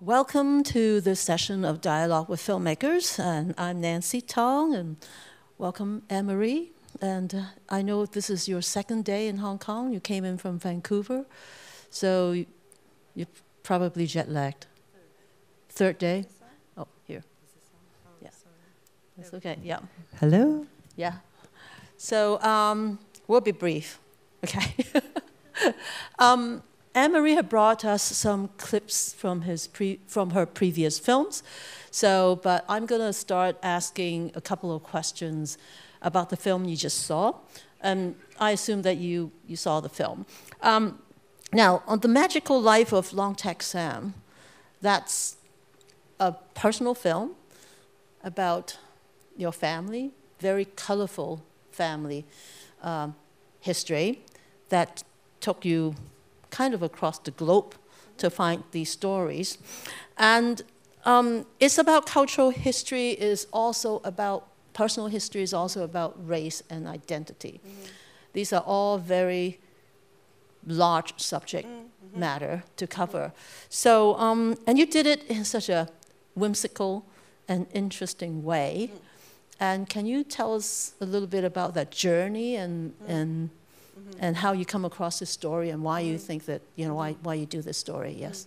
Welcome to this session of Dialogue with Filmmakers, and I'm Nancy Tong, and welcome Anne-Marie. And I know this is your second day in Hong Kong. You came in from Vancouver, so you're probably jet-lagged. Third day? Oh, here. Yeah, that's okay, yeah. Hello. Yeah. So we'll be brief, okay? Anne-Marie had brought us some clips from her previous films. But I'm going to start asking a couple of questions about the film you just saw. And I assume that you saw the film. Now, on The Magical Life of Long Tack Sam, that's a personal film about your family, very colorful family history that took you kind of across the globe to find these stories. And it's about cultural history, is also about personal history, is also about race and identity. These are all very large subject matter to cover. So, and you did it in such a whimsical and interesting way. And can you tell us a little bit about that journey and how you come across this story and why you think that, why you do this story? Yes.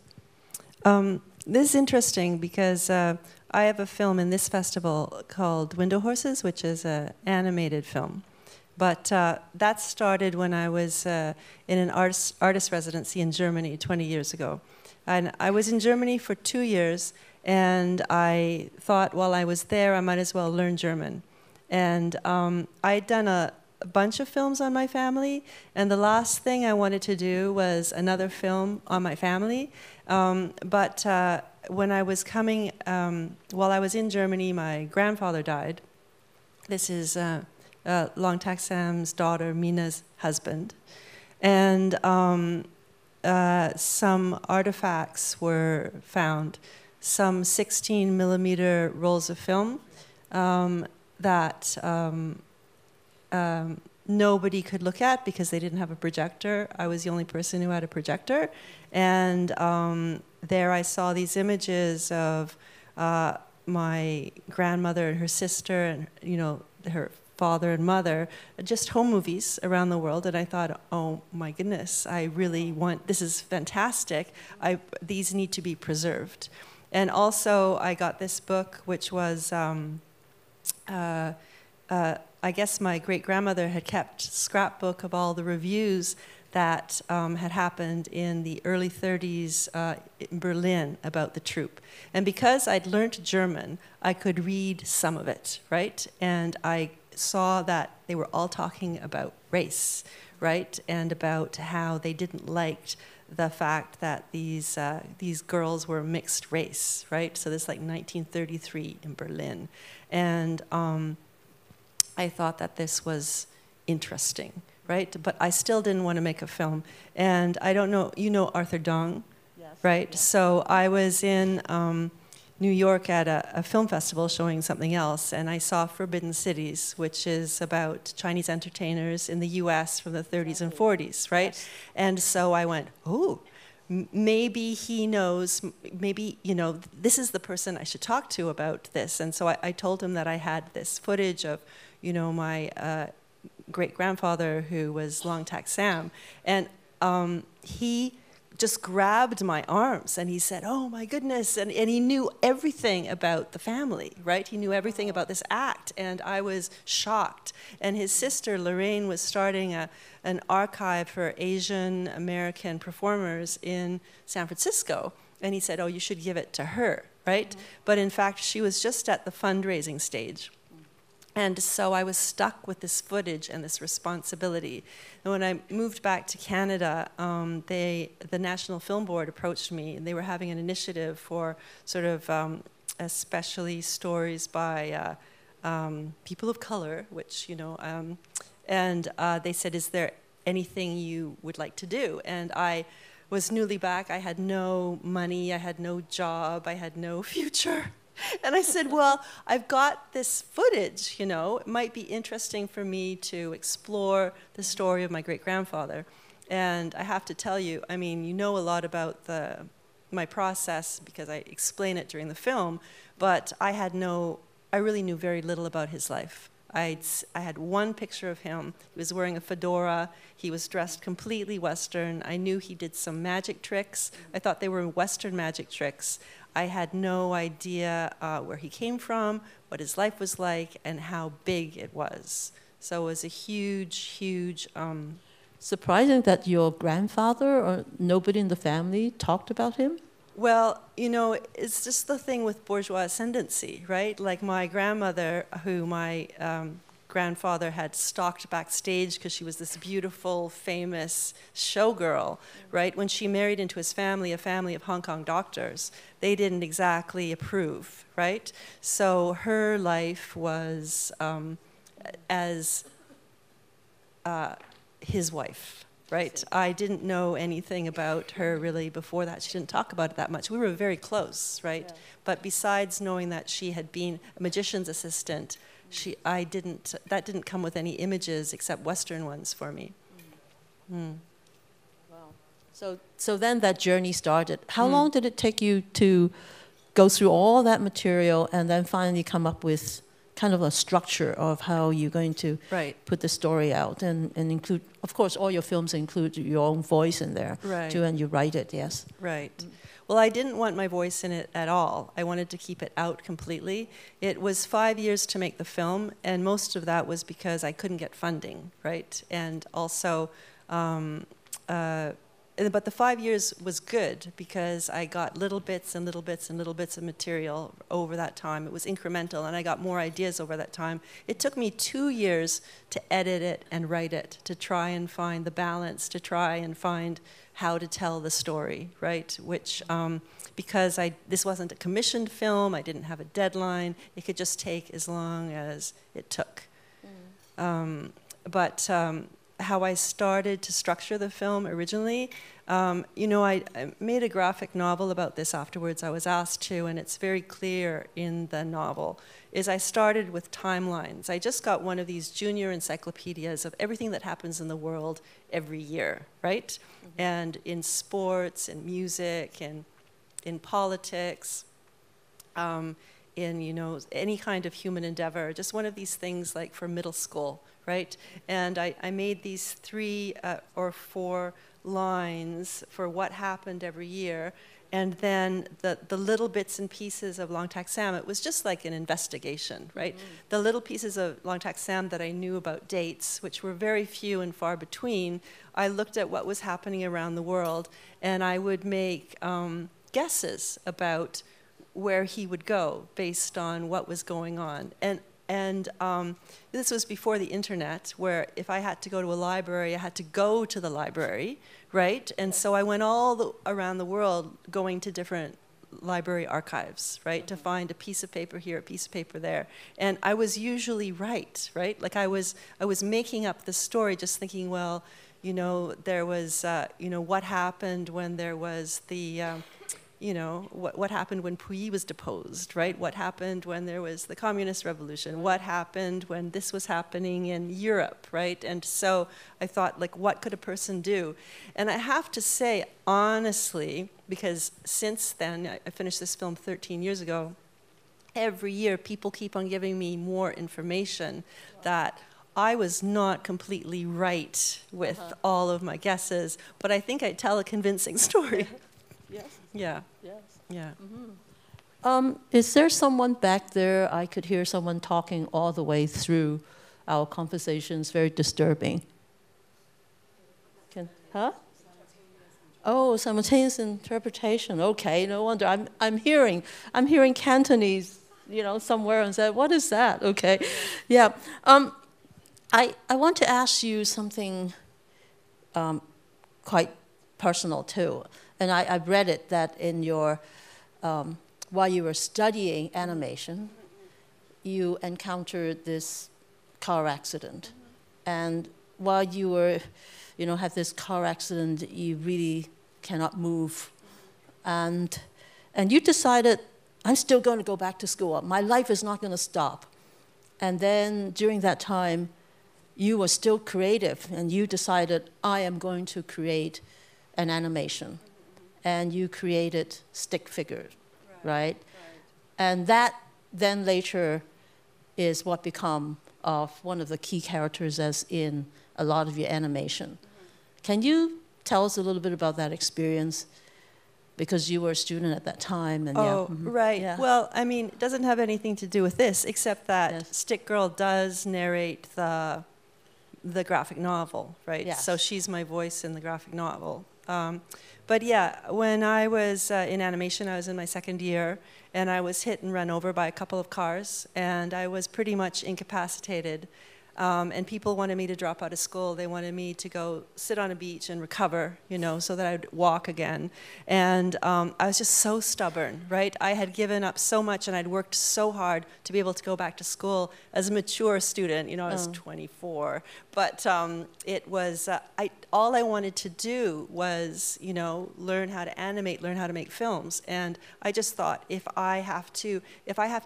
This is interesting because I have a film in this festival called Window Horses, which is an animated film. But that started when I was in an artist residency in Germany 20 years ago. And I was in Germany for 2 years, and I thought while I was there, I might as well learn German. And I'd done a bunch of films on my family, and the last thing I wanted to do was another film on my family. But when I was coming, while I was in Germany, my grandfather died. This is Long Tack Sam's daughter, Mina's husband. And some artifacts were found, some 16mm rolls of film that nobody could look at because they didn't have a projector. I was the only person who had a projector. And there I saw these images of my grandmother and her sister and, her father and mother, just home movies around the world. And I thought, oh my goodness, I really want, this is fantastic. These need to be preserved. And also I got this book, which was, I guess my great-grandmother had kept a scrapbook of all the reviews that had happened in the early 30s in Berlin about the troupe. And because I'd learned German, I could read some of it, right? And I saw that they were all talking about race, right? And about how they didn't like the fact that these girls were mixed race, right? So this is like 1933 in Berlin. And I thought that this was interesting, right? But I still didn't want to make a film. And I don't know, you know Arthur Dong, yes, right? Yes. So I was in New York at a film festival showing something else, and I saw Forbidden Cities, which is about Chinese entertainers in the US from the 30s and 40s, right? Yes. And so I went, oh, maybe he knows, maybe, this is the person I should talk to about this. And so I told him that I had this footage of, my great-grandfather who was Long Tack Sam. And he just grabbed my arms and he said, oh my goodness. And he knew everything about the family, right? He knew everything about this act. And I was shocked. And his sister, Lorraine, was starting an archive for Asian American performers in San Francisco. And he said, oh, you should give it to her, right? But in fact, she was just at the fundraising stage. And so I was stuck with this footage and this responsibility. And when I moved back to Canada, the National Film Board approached me, and they were having an initiative for sort of especially stories by people of color, which, and they said, is there anything you would like to do? And I was newly back. I had no money. I had no job. I had no future. And I said, well, I've got this footage, it might be interesting for me to explore the story of my great-grandfather. And I have to tell you, I mean, you know a lot about the my process because I explain it during the film, but I really knew very little about his life. I had one picture of him. He was wearing a fedora. He was dressed completely Western. I knew he did some magic tricks. I thought they were Western magic tricks. I had no idea where he came from, what his life was like, and how big it was. So it was a huge, huge... Surprising that your grandfather or nobody in the family talked about him? Well, you know, it's just the thing with bourgeois ascendancy, right? Like my grandmother, who my grandfather had stalked backstage because she was this beautiful, famous showgirl, right? When she married into his family, a family of Hong Kong doctors, they didn't exactly approve, right? So her life was as his wife. Right. I didn't know anything about her really before that. She didn't talk about it that much. We were very close, right? Yeah. But besides knowing that she had been a magician's assistant, that didn't come with any images except Western ones for me. Wow. So then that journey started. How long did it take you to go through all that material and then finally come up with kind of a structure of how you're going to put the story out and include, of course, all your films include your own voice in there too, and you write it, yes. Right. Well, I didn't want my voice in it at all. I wanted to keep it out completely. It was 5 years to make the film, and most of that was because I couldn't get funding, right? And also, but the 5 years was good because I got little bits and little bits and little bits of material over that time. It was incremental, and I got more ideas over that time. It took me 2 years to edit it and write it, to try and find the balance, to try and find how to tell the story, right? Which, because this wasn't a commissioned film, I didn't have a deadline, it could just take as long as it took. How I started to structure the film originally, you know, I made a graphic novel about this afterwards. I was asked to, and it's very clear in the novel, is I started with timelines. I just got one of these junior encyclopedias of everything that happens in the world every year, right? And in sports, in music, and in politics, in, you know, any kind of human endeavor, just one of these things like for middle school, right? And I made these 3 or 4 lines for what happened every year, and then the little bits and pieces of Long Tak Sam, it was just like an investigation, right? The little pieces of Long Tak Sam that I knew about dates, which were very few and far between, I looked at what was happening around the world, and I would make guesses about where he would go based on what was going on. And this was before the internet, where if I had to go to a library, I had to go to the library, right? And so I went around the world going to different library archives, right? To find a piece of paper here, a piece of paper there. And I was usually right? Like I was making up the story, just thinking, well, you know, there was, you know, what happened when there was the, you know, what happened when Puyi was deposed, right? What happened when there was the communist revolution? What happened when this was happening in Europe, right? And so I thought, like, what could a person do? And I have to say, honestly, because since then, I finished this film 13 years ago, every year people keep on giving me more information that I was not completely right with all of my guesses, but I think I tell a convincing story. Yes. Yeah. Yes. Yeah. Is there someone back there? I could hear someone talking all the way through our conversations. Very disturbing. Oh, simultaneous interpretation. Okay, no wonder. I'm hearing Cantonese, you know, somewhere, and said, "What is that?" Okay, yeah. I want to ask you something quite personal too. And I've read it that in your, while you were studying animation, you encountered this car accident. And while you were, you know, have this car accident, you really cannot move. And you decided, I'm still going to go back to school. My life is not going to stop. And then during that time, you were still creative, and you decided, I am going to create an animation. and you created stick figures, right? And that then later is what become of one of the key characters as in a lot of your animation. Can you tell us a little bit about that experience? Because you were a student at that time. And right. Yeah. Well, I mean, it doesn't have anything to do with this, except that yes. Stick Girl does narrate the graphic novel, right? Yes. So she's my voice in the graphic novel. But yeah, when I was in animation, I was in my second year, and I was hit and run over by a couple of cars, and I was pretty much incapacitated. And people wanted me to drop out of school. They wanted me to go sit on a beach and recover, you know, so that I'd walk again. And I was just so stubborn, right? I had given up so much, and I'd worked so hard to be able to go back to school as a mature student. You know, I was 24. But it was, all I wanted to do was, you know, learn how to animate, learn how to make films. And I just thought, if I have to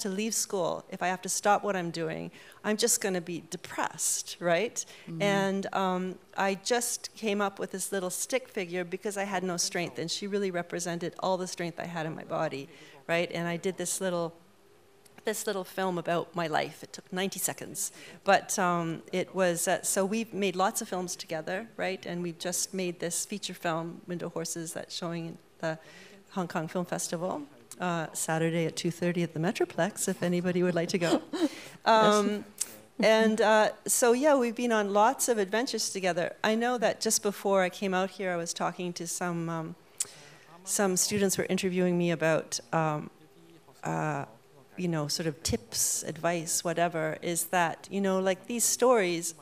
leave school, if I have to stop what I'm doing, I'm just going to be depressed, right? Mm-hmm. And I just came up with this little stick figure because I had no strength, and she really represented all the strength I had in my body, right? And I did this little film about my life. It took 90 seconds, but it was, so we've made lots of films together, right? And we've just made this feature film, Window Horses, that's showing in the Hong Kong Film Festival. Saturday at 2:30 at the Metroplex, if anybody would like to go. And so, yeah, we've been on lots of adventures together. I know that just before I came out here, I was talking to some students were interviewing me about, you know, sort of tips, advice, whatever, is that, you know, like these stories,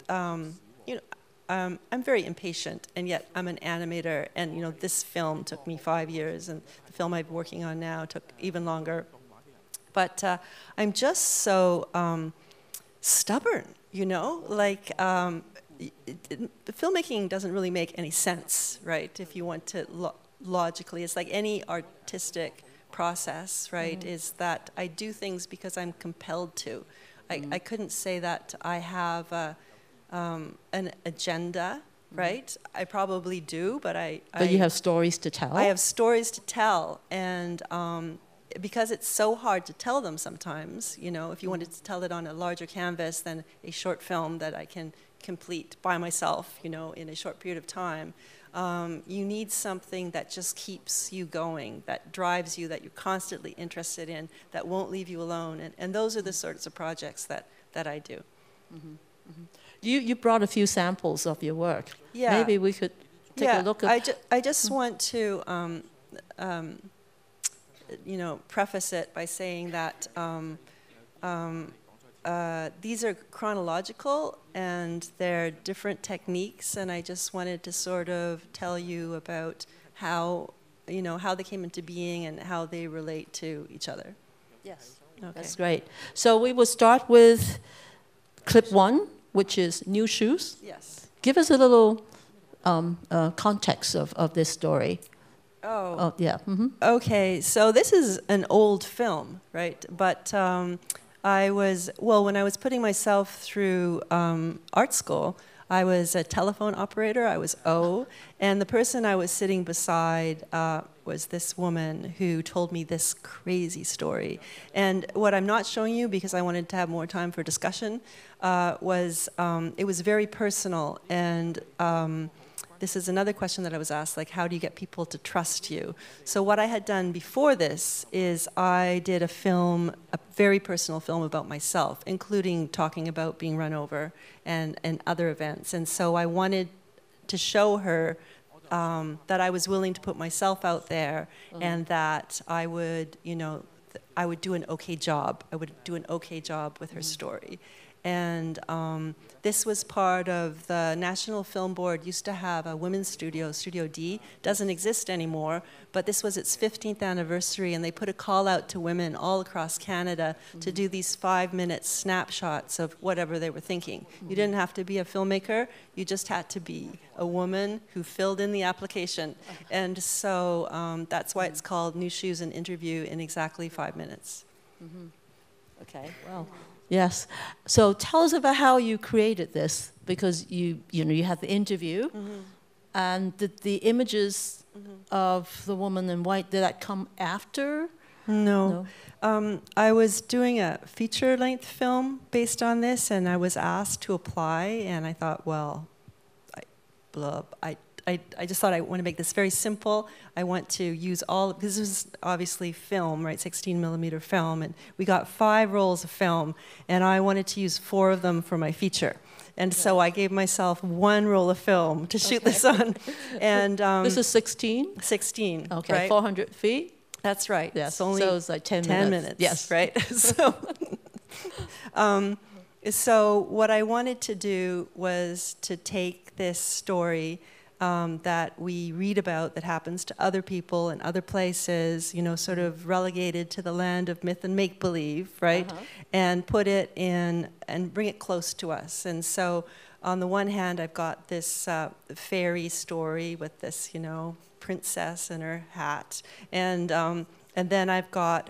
you know, I'm very impatient, and yet I'm an animator, and, you know, this film took me 5 years, and the film I'm working on now took even longer. But I'm just so stubborn, you know? Like, filmmaking doesn't really make any sense, right? If you want to logically, it's like any artistic process, right? Mm-hmm. Is that I do things because I'm compelled to. I couldn't say that I have an agenda, right? I probably do, but But you have stories to tell? I have stories to tell, and because it's so hard to tell them sometimes, you know, if you wanted to tell it on a larger canvas than a short film that I can complete by myself, you know, in a short period of time, you need something that just keeps you going, that drives you, that you're constantly interested in, that won't leave you alone. And those are the sorts of projects that I do. Mm-hmm. Mm-hmm. You brought a few samples of your work. Yeah. Maybe we could take a look at... I just want to, you know, preface it by saying that these are chronological, and they're different techniques, and I just wanted to sort of tell you about how, you know, how they came into being and how they relate to each other. Yes, okay. That's great. So we will start with clip 1, which is New Shoes. Yes. Give us a little context of this story. Oh, yeah. Mm-hmm. Okay, so this is an old film, right? But when I was putting myself through art school, I was a telephone operator. I was O, and the person I was sitting beside was this woman who told me this crazy story. And what I'm not showing you, because I wanted to have more time for discussion, was it was very personal. And this is another question that I was asked, like, how do you get people to trust you? So what I had done before this is I did a film, a very personal film about myself, including talking about being run over and other events. And so I wanted to show her that I was willing to put myself out there, and that I would, you know, I would do an okay job. I would do an okay job with her story. And this was part of the National Film Board used to have a women's studio, Studio D. Doesn't exist anymore, but this was its 15th anniversary, and they put a call out to women all across Canada to do these 5-minute snapshots of whatever they were thinking. You didn't have to be a filmmaker, you just had to be a woman who filled in the application. And so that's why it's called New Shoes, an interview in exactly 5 minutes. Mm-hmm. Okay, well. Yes. So tell us about how you created this, because you had the interview, And did the images of the woman in white, did that come after? No. I was doing a feature-length film based on this, and I was asked to apply, and I thought, well, I just thought I want to make this very simple. I want to use all, this is obviously film, right, 16 millimeter film, and we got 5 rolls of film, and I wanted to use 4 of them for my feature. And so I gave myself 1 roll of film to shoot this on. And this is 16? 16, okay, right? 400 feet? That's right. Yes, so it's like 10 minutes. Yes. Right? So what I wanted to do was to take this story that we read about that happens to other people in other places, you know, sort of relegated to the land of myth and make-believe, right? And put it in, and bring it close to us. And so on the one hand, I've got this fairy story with this, you know, princess in her hat. And then I've got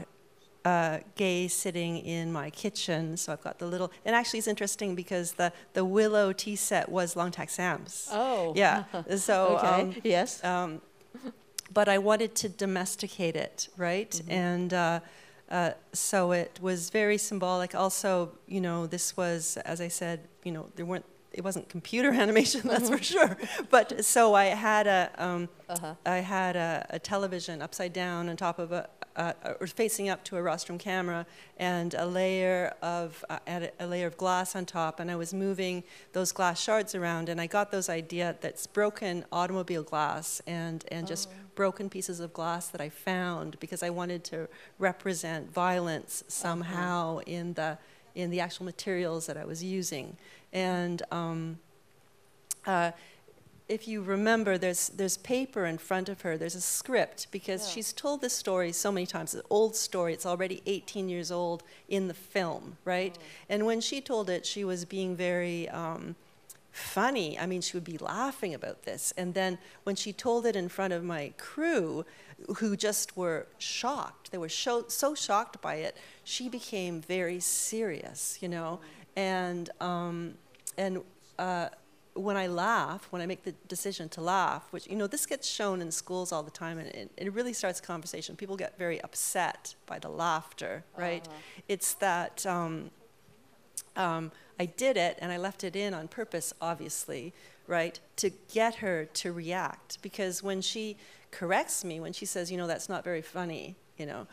Gay sitting in my kitchen, so I've got the little, and actually it's interesting because the willow tea set was Long Tack Sam's. Oh. Yeah, so, okay. Yes. But I wanted to domesticate it, right? And so it was very symbolic. Also, you know, this was, as I said, you know, it wasn't computer animation, that's for sure. But so I had a television upside down on top of or facing up to a rostrum camera, and a layer of glass on top, and I was moving those glass shards around, and I got those idea that's broken automobile glass and just broken pieces of glass that I found, because I wanted to represent violence somehow in the actual materials that I was using. And if you remember, there's paper in front of her, there's a script, because she's told this story so many times, an old story, it's already 18 years old in the film, right? And when she told it, she was being very funny. I mean, she would be laughing about this. And then when she told it in front of my crew, who just were shocked, they were so shocked by it, she became very serious, you know? And when I laugh, when I make the decision to laugh, which, you know, this gets shown in schools all the time, and it really starts conversation. People get very upset by the laughter, right? It's that I did it, and I left it in on purpose, obviously, right, to get her to react. Because when she corrects me, when she says, you know, that's not very funny, you know,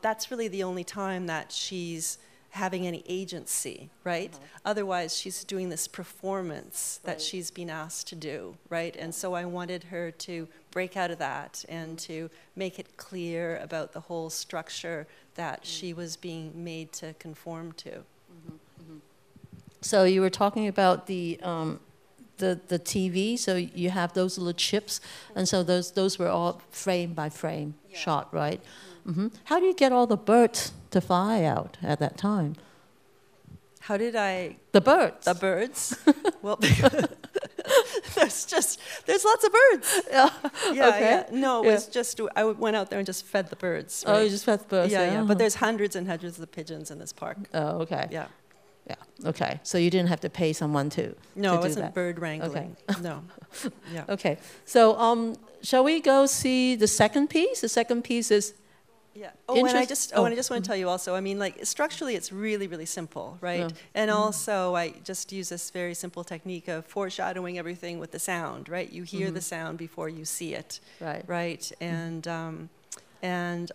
that's really the only time that she's having any agency, right? Otherwise, she's doing this performance that she's been asked to do, right? And so I wanted her to break out of that and to make it clear about the whole structure that she was being made to conform to. So you were talking about the TV, so you have those little chips, and so those were all frame by frame shot, right? How do you get all the birds to fly out at that time? How did I? The birds. The birds? Well, there's lots of birds. Yeah. No, it was just, I went out there and just fed the birds. Right? Oh, you just fed the birds. Yeah. But there's hundreds and hundreds of pigeons in this park. Oh, okay. Yeah. Yeah. Okay. So you didn't have to pay someone to No, to it do wasn't that. bird wrangling. Okay. No. Yeah. Okay. So shall we go see the second piece? The second piece is. Yeah. And I just want to tell you also, I mean, like, structurally it's really, really simple, right? And also I just use this very simple technique of foreshadowing everything with the sound, right? You hear the sound before you see it, right? And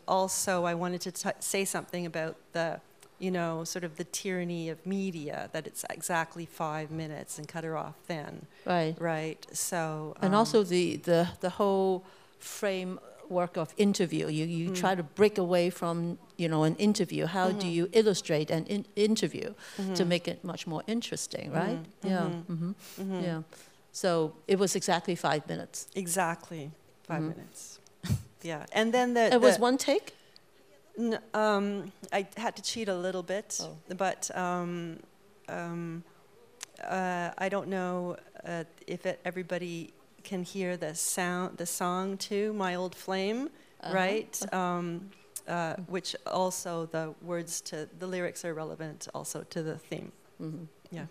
also I wanted to say something about the, you know, sort of the tyranny of media, that it's exactly 5 minutes and cut her off then. Right. So. And also the whole framework of interview. You try to break away from, you know, an interview. How do you illustrate an interview to make it much more interesting, right? Yeah. So it was exactly 5 minutes. Exactly 5 minutes. Yeah. And then it was one take? I had to cheat a little bit, but I don't know if everybody can hear the song too, "My Old Flame," right? Which also the lyrics are relevant also to the theme. Yeah.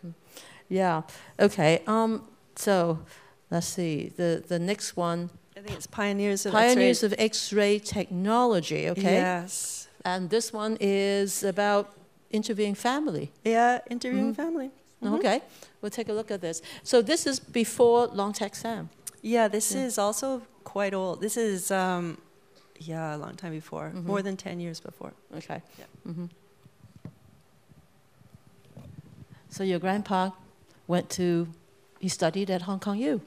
Yeah. Okay. So let's see, the next one. I think it's Pioneers of Pioneers of X-ray Technology, okay? Yes. And this one is about interviewing family. Yeah, interviewing family. Okay, we'll take a look at this. So this is before Long Tack Sam. Yeah, this is also quite old. This is, yeah, a long time before, more than 10 years before. Okay. Yeah. So your grandpa he studied at Hong Kong U.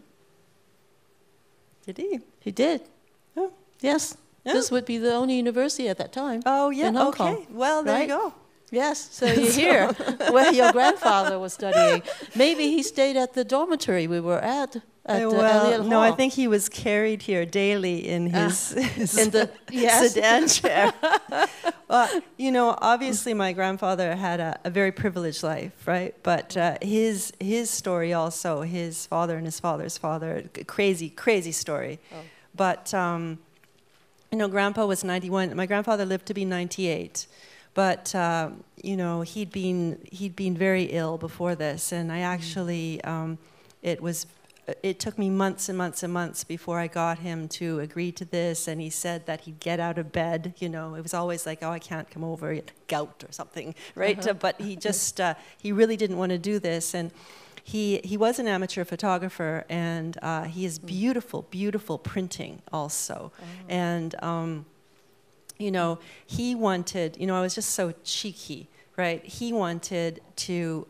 Did he? He did. Oh. Yes. Oh. This would be the only university at that time. Oh, yeah, in Hong okay. Kong, Well, there you go. Yes, so you hear where your grandfather was studying. Maybe he stayed at the dormitory we were at Elliott Hall. No, I think he was carried here daily in his in the sedan chair. Well, you know, obviously my grandfather had a very privileged life, right? But his story also, his father and his father's father, crazy story. Oh. But, you know, Grandpa was 91. My grandfather lived to be 98. But you know, he'd been very ill before this, and I actually it took me months and months and months before I got him to agree to this. And he said that he'd get out of bed. You know, it was always like, oh, I can't come over, gout or something, right? But he just he really didn't want to do this, and he was an amateur photographer, and he has beautiful printing also, and. You know, he wanted, you know, I was just so cheeky, right? He wanted to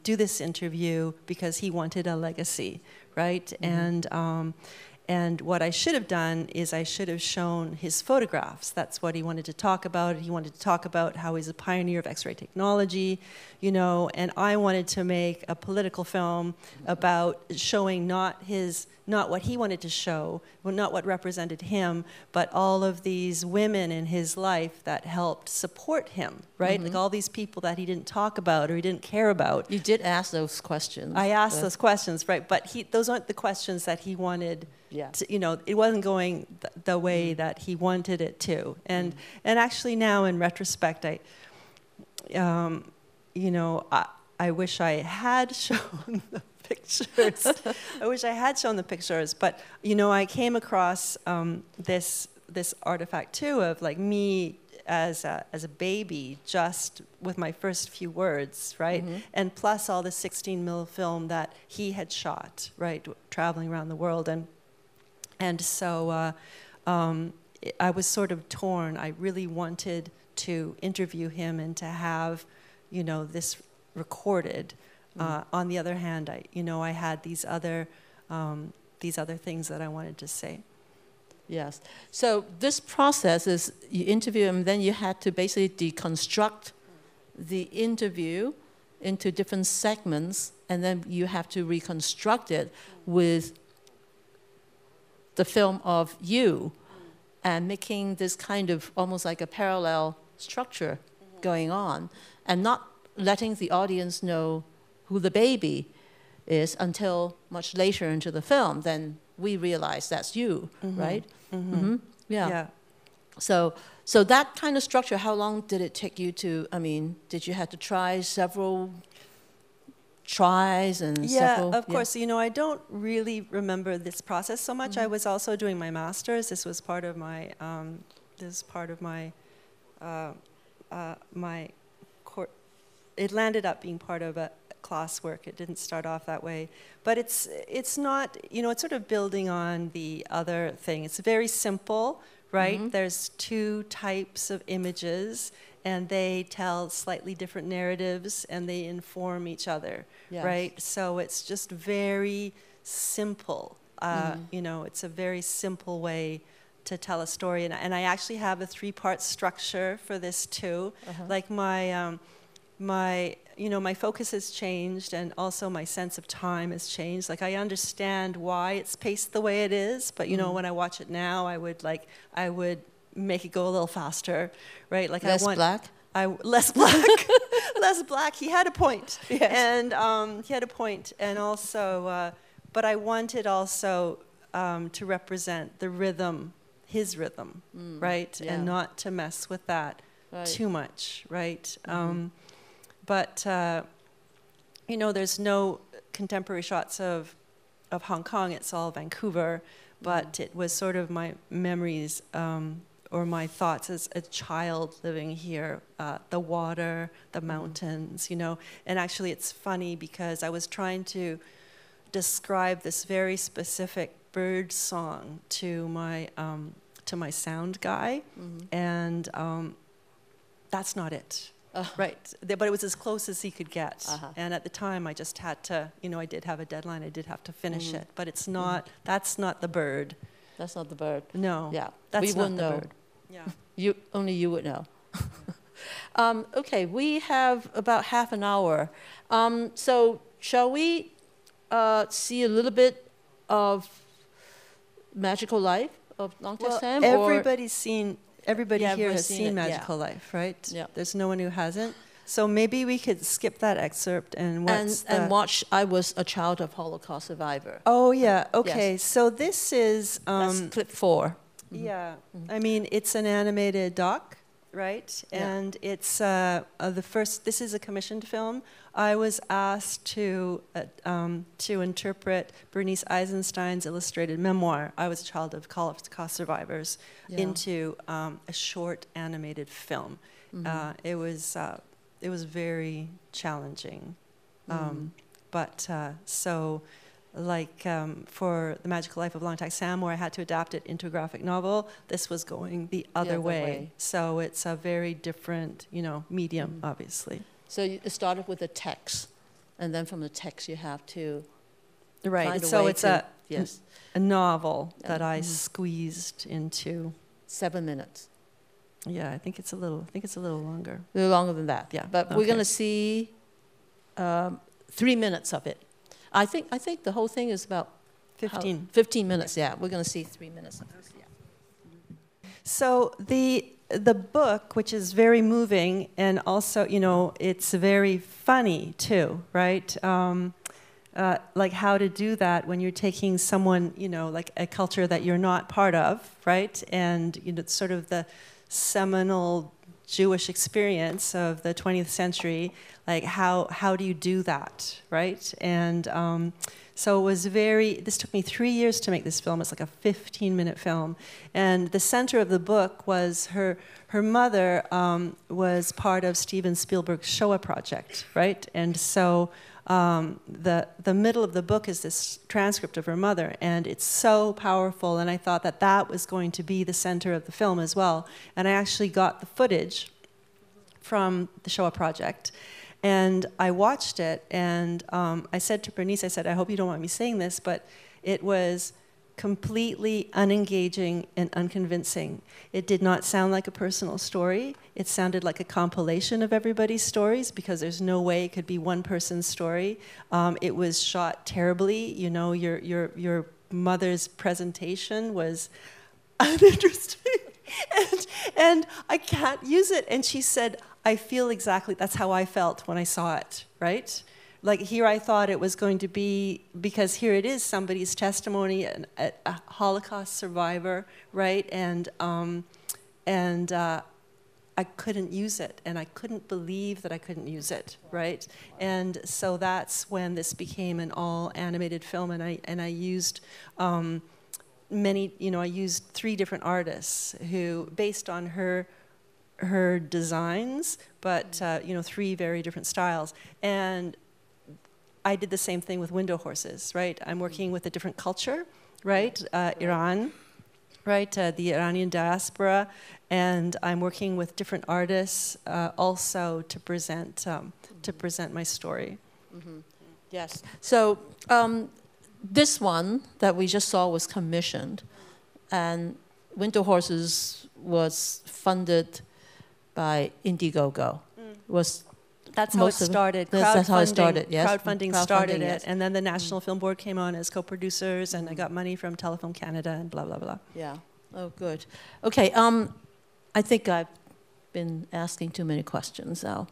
do this interview because he wanted a legacy, right? And what I should have done is I should have shown his photographs. That's what he wanted to talk about. He wanted to talk about how he's a pioneer of X-ray technology, you know, and I wanted to make a political film about showing not what he wanted to show, well, not what represented him, but all of these women in his life that helped support him, right? Like all these people that he didn't talk about or he didn't care about. You did ask those questions. I asked those questions, right? But those aren't the questions that he wanted. Yeah. You know, it wasn't going the way that he wanted it to. And actually now in retrospect, you know, I wish I had shown the pictures. I wish I had shown the pictures. But, you know, I came across this artifact too of like me as a baby, just with my first few words, right? And plus all the 16 mil film that he had shot, right, traveling around the world. And so I was sort of torn. I really wanted to interview him and to have, you know, this recorded. On the other hand, I had these other things that I wanted to say. Yes. So this process is you interview him, then you had to basically deconstruct the interview into different segments, and then you have to reconstruct it with the film of you, and making this kind of almost like a parallel structure going on, and not letting the audience know who the baby is until much later into the film. Then we realize that's you, right? Yeah. So that kind of structure, how long did it take you to, I mean, did you have to try several tries and several? Of course. You know, I don't really remember this process so much. I was also doing my master's. This was part of my, my court. It landed up being part of a classwork. It didn't start off that way. But it's not, you know, it's sort of building on the other thing. It's very simple, right? There's two types of images, and they tell slightly different narratives, and they inform each other, right? So it's just very simple. You know, it's a very simple way to tell a story. And I actually have a 3-part structure for this too. Like my focus has changed, and also my sense of time has changed. Like I understand why it's paced the way it is, but you know, when I watch it now, I would make it go a little faster, right? Like less black. Less black, less black. He had a point, and he had a point, and also, but I wanted also to represent the rhythm, his rhythm, right, and not to mess with that too much, right? But you know, there's no contemporary shots of Hong Kong. It's all Vancouver, but it was sort of my memories or my thoughts as a child living here, the water, the mountains, you know. And actually it's funny because I was trying to describe this very specific bird song to my sound guy, and that's not it. Right, but it was as close as he could get. And at the time, I just had to, you know, I did have a deadline. I did have to finish it, but it's not. That's not the bird. That's not the bird. No. Yeah, that's we not wouldn't the know. bird. Yeah. You would know. Okay, we have about half an hour. So shall we see a little bit of Magical Life of Long Tack Sam? Everybody here has seen Magical Life, right? Yeah. There's no one who hasn't. So maybe we could skip that excerpt and watch I Was a Child of Holocaust Survivor. Oh, yeah. Okay. Yes. So this is... that's clip 4. Yeah. I mean, it's an animated doc, right? Yeah. And it's this is a commissioned film. I was asked to interpret Bernice Eisenstein's illustrated memoir, I Was a Child of Holocaust Survivors, into a short animated film. It was very challenging. For The Magical Life of Long Tack Sam, where I had to adapt it into a graphic novel, this was going the other way. So it's a very different, you know, medium, obviously. So it started with a text, and then from the text you have to right. So it's a novel that I squeezed into 7 minutes. Yeah, I think it's a little longer. A little longer than that. Yeah, but we're going to see 3 minutes of it. I think the whole thing is about 15 minutes. Yeah, we're going to see 3 minutes of this. Yeah. So the book, which is very moving, and also, you know, it's very funny too, right? Like how to do that when you're taking someone, you know, like a culture that you're not part of, right? And, you know, it's sort of the seminal Jewish experience of the 20th century, like how do you do that, right? And so it was this took me 3 years to make this film. It's like a 15-minute film. And the center of the book was her mother was part of Steven Spielberg's Shoah project, right? And so the middle of the book is this transcript of her mother, and it's so powerful, and I thought that was going to be the center of the film as well. And I actually got the footage from the Shoah project, and I watched it, and I said to Bernice, I said, I hope you don't mind me saying this, but it was completely unengaging and unconvincing. It did not sound like a personal story. It sounded like a compilation of everybody's stories, because there's no way it could be one person's story. It was shot terribly. You know, your mother's presentation was uninteresting, and I can't use it. And she said, I feel exactly, that's how I felt when I saw it, right? Like here I thought it was going to be, because here it is, somebody's testimony, a Holocaust survivor, right? And I couldn't use it, and I couldn't believe that I couldn't use it, right? And so that's when this became an all animated film, and I used I used 3 different artists who, based on her designs, but 3 very different styles. And I did the same thing with Window Horses, right? I'm working with a different culture, right? Iran, right? The Iranian diaspora, and I'm working with different artists also to present my story. Mm-hmm. Yes. So this one that we just saw was commissioned, and Window Horses was funded by Indiegogo. That's how it started. That's how it started, yes. Crowdfunding started it. And then the National Film Board came on as co-producers, and I got money from Telefilm Canada and blah, blah, blah. Yeah. Oh, good. Okay, I think I've been asking too many questions now.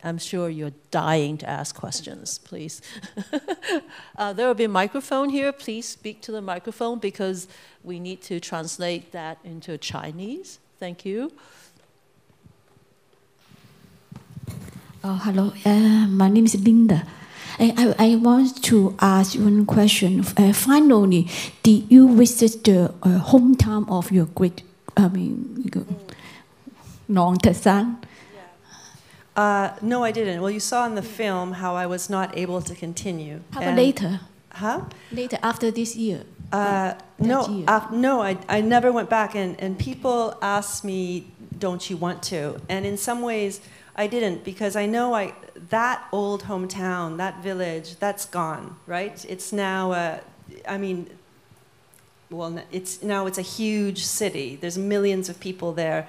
I'm sure you're dying to ask questions, please. There will be a microphone here. Please speak to the microphone, because we need to translate that into Chinese. Thank you. Hello, my name is Linda. I want to ask you one question. Finally, did you visit the hometown of your great, Nong Tasan? No, I didn't. Well, you saw in the film how I was not able to continue. How about later? Huh? Later, after this year? No, I never went back. And people asked me, don't you want to? And in some ways, I didn't, because I know that old hometown, that village, that's gone, right? It's now, it's a huge city. There's millions of people there.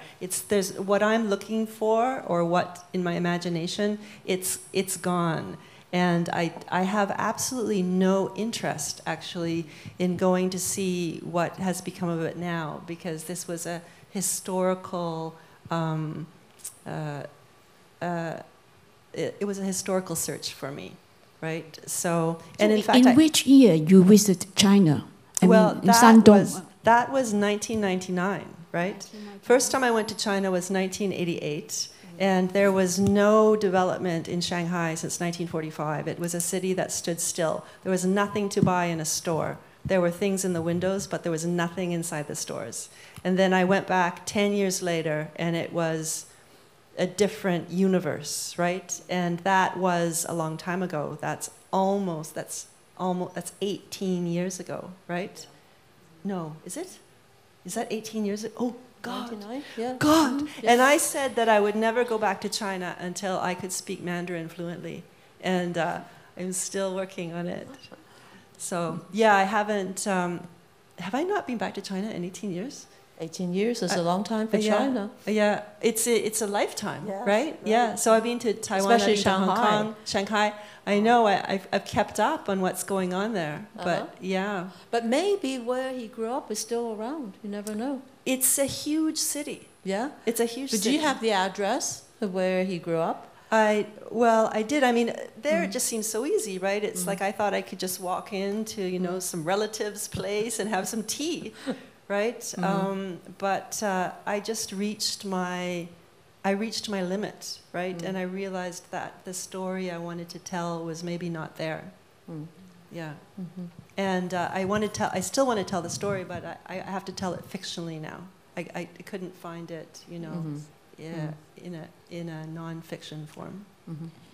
There's what I'm looking for, or what in my imagination, it's gone. And I have absolutely no interest, actually, in going to see what has become of it now, because this was a historical, it was a historical search for me, right? So, and in fact, which year you visited China? That was 1999, right? First time I went to China was 1988. And there was no development in Shanghai since 1945. It was a city that stood still. There was nothing to buy in a store. There were things in the windows, but there was nothing inside the stores. And then I went back 10 years later, and it was a different universe, right? And that was a long time ago. That's 18 years ago, right? No, is it? Is that 18 years ago? Oh, God. 99? Yeah. God. Mm-hmm. Yes. And I said that I would never go back to China until I could speak Mandarin fluently. And I'm still working on it. So, yeah, I haven't, have I not been back to China in 18 years? 18 years is a long time for China. Yeah, it's a lifetime, yes, right? Yeah, so I've been to Taiwan, especially I've been Shanghai. to Hong Kong, Shanghai. I know, I've kept up on what's going on there, but yeah. But maybe where he grew up is still around. You never know. It's a huge city. Yeah? It's a huge city. But do you have the address of where he grew up? I did. I mean, there it just seems so easy, right? It's like I thought I could just walk into, some relative's place and have some tea, right? But I just reached my limit, right? And I realized that the story I wanted to tell was maybe not there. Yeah. And I still want to tell the story, but I have to tell it fictionally now. I couldn't find it, in a non-fiction form.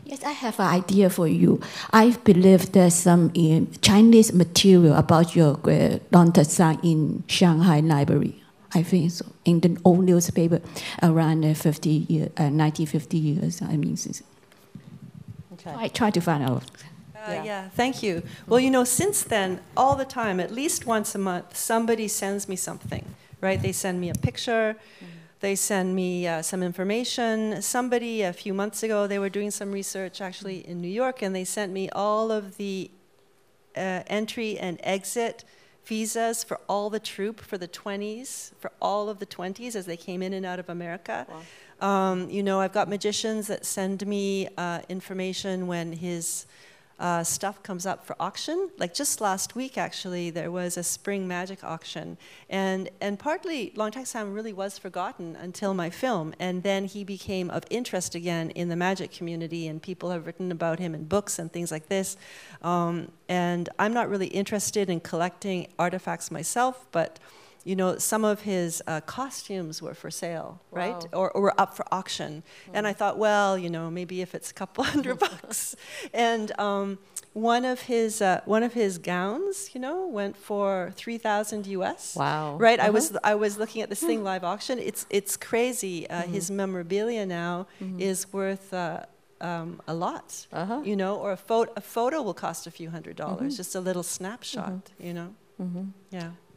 Yes, I have an idea for you. I believe there's some Chinese material about your Nong-Tasan in Shanghai Library. I think so. In the old newspaper around 1950 years. I mean, okay. I try to find out. Yeah, thank you. Well, since then, all the time, at least once a month, somebody sends me something, right? They send me a picture. They send me some information. Somebody, a few months ago, they were doing some research actually in New York, and they sent me all of the entry and exit visas for all the troop for the 20s, for all of the 20s as they came in and out of America. Wow. I've got magicians that send me information when his stuff comes up for auction. Like just last week, actually, there was a spring magic auction. And partly, Nong-Tasan really was forgotten until my film. And then he became of interest again in the magic community, and people have written about him in books and things like this. And I'm not really interested in collecting artifacts myself, but some of his costumes were for sale, right? Wow. Or were up for auction. And I thought, well, maybe if it's a couple $100. And one of his gowns, went for $3,000 US. Wow. Right? I was looking at this thing live auction. It's crazy. His memorabilia now is worth a lot. Or a photo will cost a few $100s. Just a little snapshot. Yeah.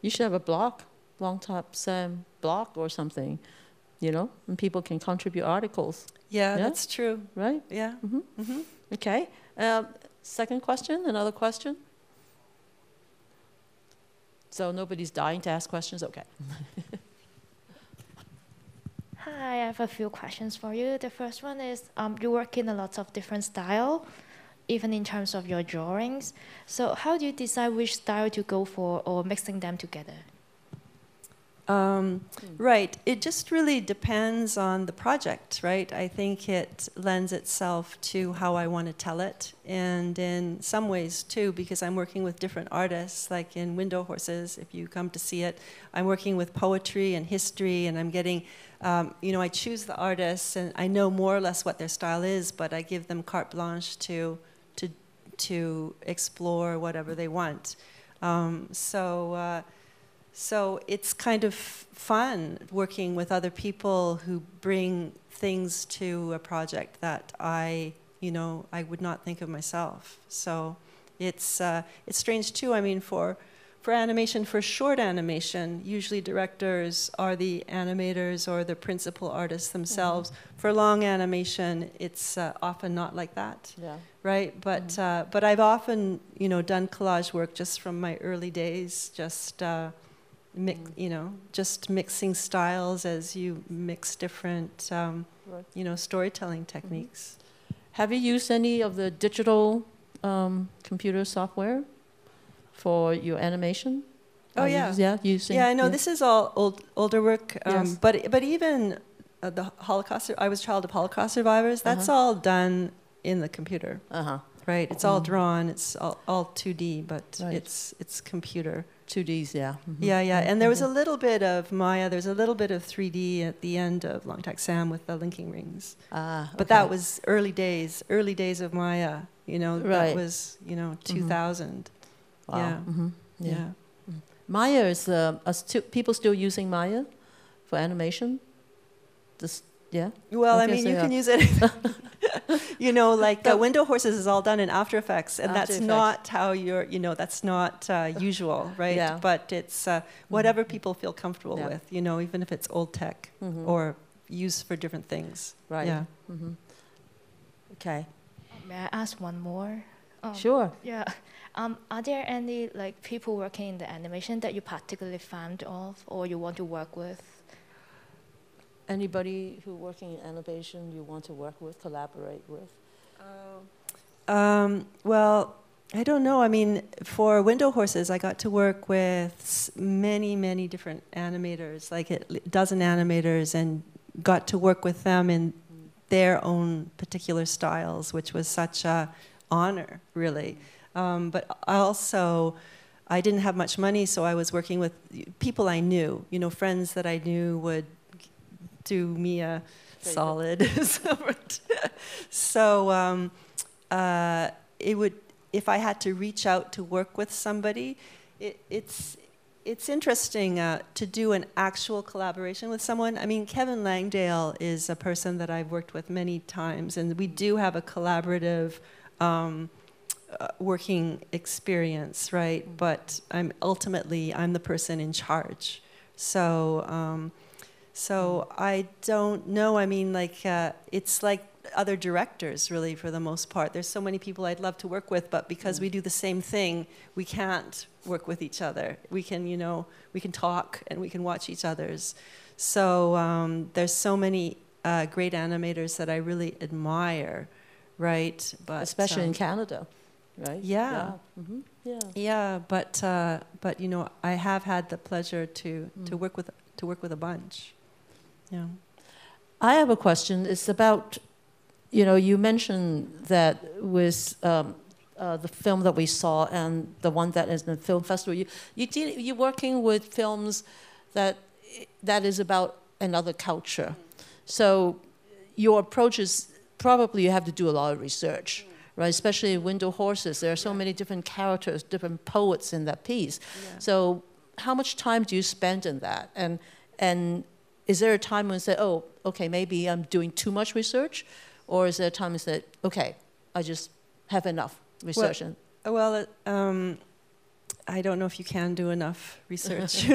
You should have a blog. Long-Tasan blog or something, and people can contribute articles. Yeah, that's true. Right? Yeah. Okay. Second question, another question? So nobody's dying to ask questions? Okay. Hi, I have a few questions for you. The first one is, you work in a lot of different styles, even in terms of your drawings. So how do you decide which style to go for or mixing them together? Right. It just really depends on the project, right? I think it lends itself to how I want to tell it. And in some ways, too, because I'm working with different artists, like in Window Horses, if you come to see it, I'm working with poetry and history, and I'm getting, I choose the artists, and I know more or less what their style is, but I give them carte blanche to explore whatever they want. So it's kind of fun working with other people who bring things to a project that I would not think of myself. So it's strange too. I mean, for animation, for short animation, usually directors are the animators or the principal artists themselves. Mm-hmm. For long animation, it's often not like that. Yeah. Right. But but I've often done collage work just from my early days. Just just mixing styles as you mix different, storytelling techniques. Have you used any of the digital computer software for your animation? Oh, yeah. I know this is all older work, yes. But even the Holocaust, I was a child of Holocaust survivors, that's all done in the computer. Right, it's all drawn, it's all 2D, but right. it's computer. 2Ds, yeah. Mm-hmm. Yeah, and there was a little bit of Maya, there's a little bit of 3D at the end of Long Tack Sam with the linking rings. Okay. But that was early days of Maya, right. That was, 2000. Wow. Yeah. Mm-hmm. Yeah. Maya is, people still using Maya for animation? Well, I mean, you can use it. Window Horses is all done in After Effects, and that's not how that's not usual, right? Yeah. But it's whatever people feel comfortable with, even if it's old tech or used for different things. Right. Yeah. Mm-hmm. Okay. May I ask one more? Sure. Yeah. Are there any people working in the animation that you particularly fond of or you want to work with? Anybody who working in animation you want to work with, collaborate with? Well, I don't know. I mean, for Window Horses, I got to work with many, many different animators, like a dozen animators, and got to work with them in their own particular styles, which was such a honor, really. But I didn't have much money, so I was working with people I knew, friends that I knew would do me a solid. So it would, if I had to reach out to work with somebody, it's interesting to do an actual collaboration with someone. I mean, Kevin Langdale is a person that I've worked with many times, and we do have a collaborative working experience, right? But I'm the person in charge. So I don't know. I mean, it's like other directors, really, for the most part. There's so many people I'd love to work with, but because we do the same thing, we can't work with each other. We can, we can talk and we can watch each other's. So there's so many great animators that I really admire, right? But especially in Canada, right? Yeah. Yeah. Mm-hmm. Yeah. But I have had the pleasure to work with a bunch. Yeah. I have a question. It's about, you mentioned that with the film that we saw and the one that is in the film festival, you're working with films that is about another culture. So your approach is probably you have to do a lot of research, right? Especially in Window Horses, there are so many different characters, different poets in that piece. Yeah. So how much time do you spend in that? And is there a time when you say, oh, okay, maybe I'm doing too much research? Or is there a time when you say, okay, I just have enough research? I don't know if you can do enough research.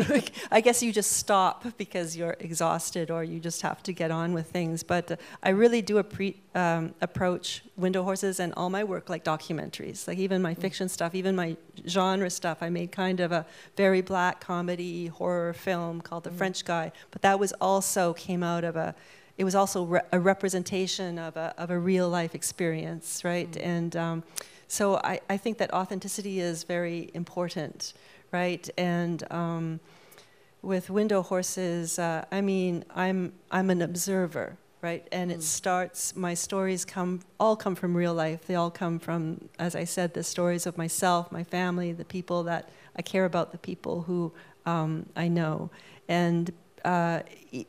I guess you just stop because you're exhausted or you just have to get on with things. But I really do approach Window Horses and all my work like documentaries, like even my fiction stuff, even my genre stuff. I made kind of a very black comedy horror film called The French Guy, but that was also came out of it was also a representation of a real life experience, right? And so I think that authenticity is very important, right? And with Window Horses, I mean, I'm an observer, right? And it starts, my stories all come from real life. They all come from, as I said, the stories of myself, my family, the people that I care about, the people who I know. And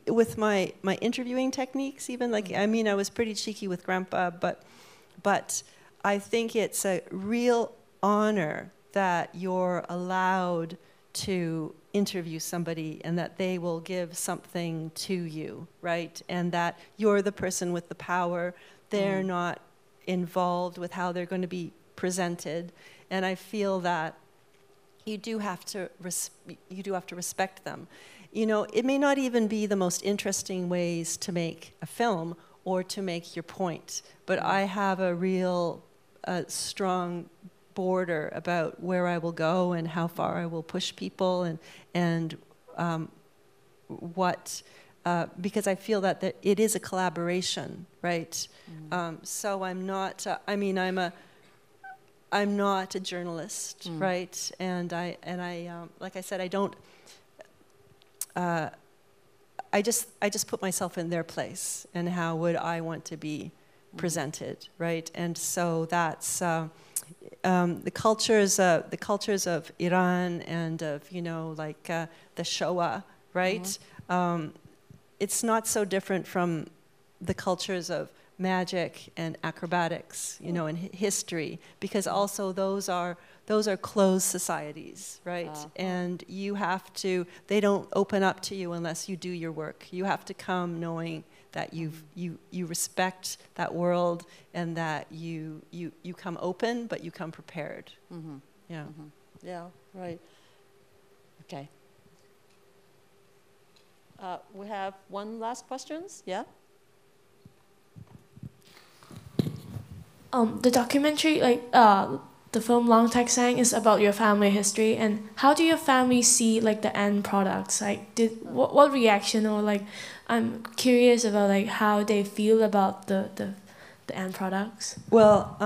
with my interviewing techniques, even, like, I mean, I was pretty cheeky with Grandpa, but I think it's a real honor that you're allowed to interview somebody and that they will give something to you, right? And that you're the person with the power. They're not involved with how they're going to be presented. And I feel that you do have to respect them. You know, it may not even be the most interesting ways to make a film or to make your point, but I have a real strong border about where I will go and how far I will push people and what, because I feel that it is a collaboration, right? So I'm not, I mean, I'm not a journalist, right? And I like I said, I don't, I just put myself in their place and how would I want to be presented, right? And so that's the cultures of Iran and of, you know, like the Shoah, right? It's not so different from the cultures of magic and acrobatics, you know, and history, because also those are closed societies, right? And you have to, they don't open up to you unless you do your work. You have to come knowing that you respect that world and that you come open, but you come prepared. Yeah. Yeah, right. Okay. We have one last questions, yeah? The documentary, like the film Long Tak Sang, is about your family history, and how do your family see like the end products? Like, what reaction, or like, I'm curious about like how they feel about the end products. Well,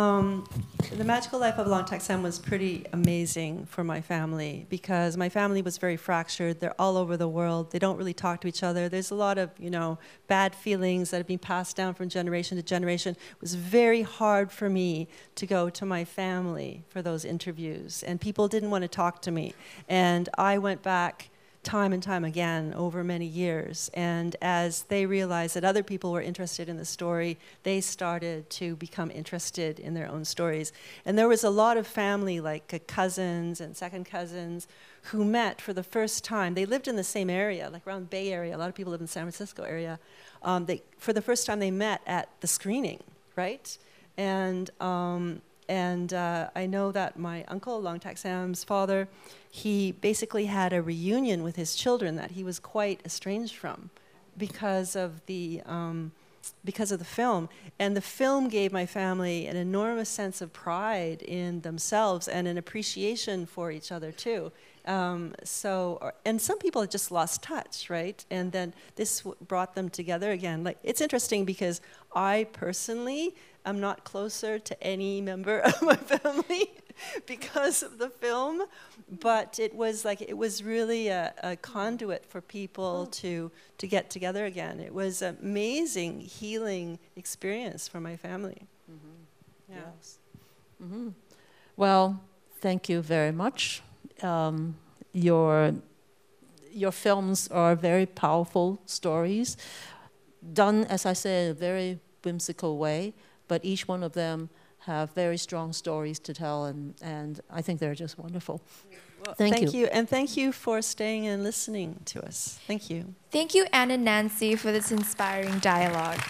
the magical life of Long Tak Sang was pretty amazing for my family because my family was very fractured. They're all over the world. They don't really talk to each other. There's a lot of, you know, bad feelings that have been passed down from generation to generation. It was very hard for me to go to my family for those interviews, and people didn't want to talk to me. And I went back time and time again over many years, and as they realized that other people were interested in the story, they started to become interested in their own stories. And there was a lot of family, like cousins and second cousins, who met for the first time. They lived in the same area, like around the Bay Area. A lot of people live in the San Francisco area. For the first time, they met at the screening, right? And I know that my uncle, Long Tak Sam's father, he basically had a reunion with his children that he was quite estranged from because of the film. And the film gave my family an enormous sense of pride in themselves and an appreciation for each other too. And some people had just lost touch, right? And then this brought them together again. Like, it's interesting because I personally am not closer to any member of my family because of the film, but it was really a conduit for people to get together again. It was an amazing healing experience for my family. Yeah. Yes. Well, thank you very much. Your films are very powerful stories, done, as I said, in a very whimsical way, but each one of them have very strong stories to tell, and I think they're just wonderful. Well, thank you. And thank you for staying and listening to us. Thank you. Thank you, Anne and Nancy, for this inspiring dialogue.